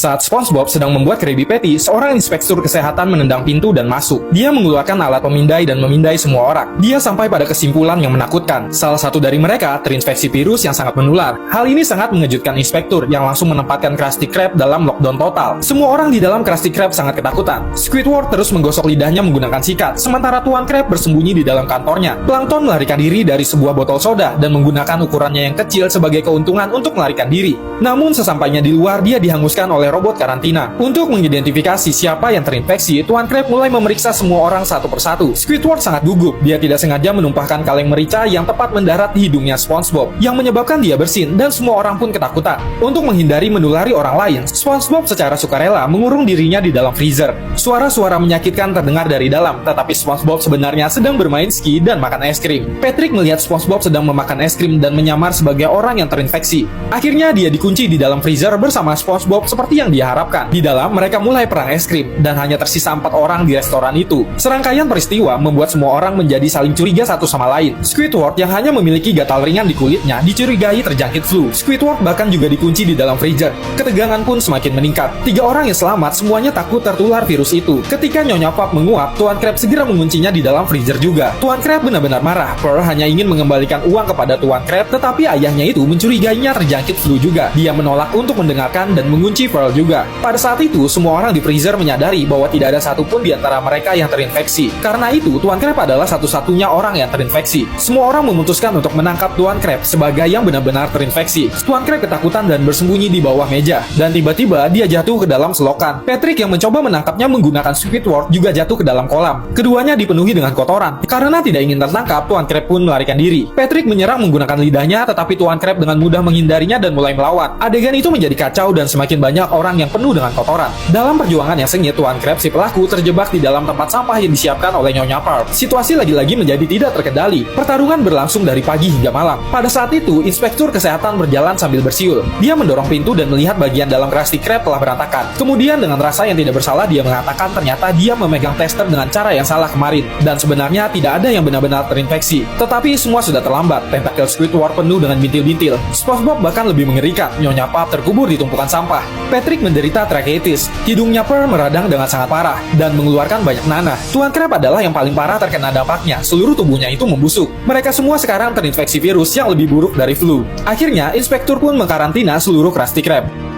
Saat SpongeBob sedang membuat Krabby Patty, seorang inspektur kesehatan menendang pintu dan masuk. Dia mengeluarkan alat pemindai dan memindai semua orang. Dia sampai pada kesimpulan yang menakutkan. Salah satu dari mereka terinfeksi virus yang sangat menular. Hal ini sangat mengejutkan inspektur yang langsung menempatkan Krusty Krab dalam lockdown total. Semua orang di dalam Krusty Krab sangat ketakutan. Squidward terus menggosok lidahnya menggunakan sikat, sementara Tuan Krab bersembunyi di dalam kantornya. Plankton melarikan diri dari sebuah botol soda dan menggunakan ukurannya yang kecil sebagai keuntungan untuk melarikan diri. Namun sesampainya di luar, dia dihanguskan oleh robot karantina. Untuk mengidentifikasi siapa yang terinfeksi, Tuan Krab mulai memeriksa semua orang satu persatu. Squidward sangat gugup. Dia tidak sengaja menumpahkan kaleng merica yang tepat mendarat di hidungnya SpongeBob, yang menyebabkan dia bersin dan semua orang pun ketakutan. Untuk menghindari menulari orang lain, SpongeBob secara sukarela mengurung dirinya di dalam freezer. Suara-suara menyakitkan terdengar dari dalam, tetapi SpongeBob sebenarnya sedang bermain ski dan makan es krim. Patrick melihat SpongeBob sedang memakan es krim dan menyamar sebagai orang yang terinfeksi. Akhirnya dia dikunci di dalam freezer bersama SpongeBob seperti yang dia harapkan. Di dalam, mereka mulai perang es krim, dan hanya tersisa 4 orang di restoran itu. Serangkaian peristiwa membuat semua orang menjadi saling curiga satu sama lain. Squidward yang hanya memiliki gatal ringan di kulitnya dicurigai terjangkit flu. Squidward bahkan juga dikunci di dalam freezer. Ketegangan pun semakin meningkat. 3 orang yang selamat semuanya takut tertular virus itu. Ketika Nyonya Puff menguap, Tuan Krab segera menguncinya di dalam freezer juga. Tuan Krab benar-benar marah. Pearl hanya ingin mengembalikan uang kepada Tuan Krab, tetapi ayahnya itu mencurigainya terjangkit flu juga. Dia menolak untuk mendengarkan dan mengunci Pearl juga. Pada saat itu, semua orang di freezer menyadari bahwa tidak ada satupun di antara mereka yang terinfeksi. Karena itu, Tuan Krab adalah satu-satunya orang yang terinfeksi. Semua orang memutuskan untuk menangkap Tuan Krab sebagai yang benar-benar terinfeksi. Tuan Krab ketakutan dan bersembunyi di bawah meja. Dan tiba-tiba dia jatuh ke dalam selokan. Patrick yang mencoba menangkapnya menggunakan Squidward juga jatuh ke dalam kolam. Keduanya dipenuhi dengan kotoran. Karena tidak ingin tertangkap, Tuan Krab pun melarikan diri. Patrick menyerang menggunakan lidahnya, tetapi Tuan Krab dengan mudah menghindarinya dan mulai melawan. Adegan itu menjadi kacau dan semakin banyak orang yang penuh dengan kotoran. Dalam perjuangan yang sengit, Tuan Krab si pelaku terjebak di dalam tempat sampah yang disiapkan oleh Nyonya Puff. Situasi lagi-lagi menjadi tidak terkendali. Pertarungan berlangsung dari pagi hingga malam. Pada saat itu, inspektur kesehatan berjalan sambil bersiul. Dia mendorong pintu dan melihat bagian dalam Krusty Krab telah berantakan. Kemudian dengan rasa yang tidak bersalah, dia mengatakan ternyata dia memegang tester dengan cara yang salah kemarin. Dan sebenarnya tidak ada yang benar-benar terinfeksi. Tetapi semua sudah terlambat. Tentakel Squidward penuh dengan bintil-bintil. SpongeBob bahkan lebih mengerikan. Nyonya Puff terkubur di tumpukan sampah. Patrick menderita tracheitis. Hidungnya Pearl meradang dengan sangat parah dan mengeluarkan banyak nanah. Tuan Krab adalah yang paling parah terkena dampaknya. Seluruh tubuhnya itu membusuk. Mereka semua sekarang terinfeksi virus yang lebih buruk dari flu. Akhirnya, inspektur pun mengkarantina seluruh Krusty Krab.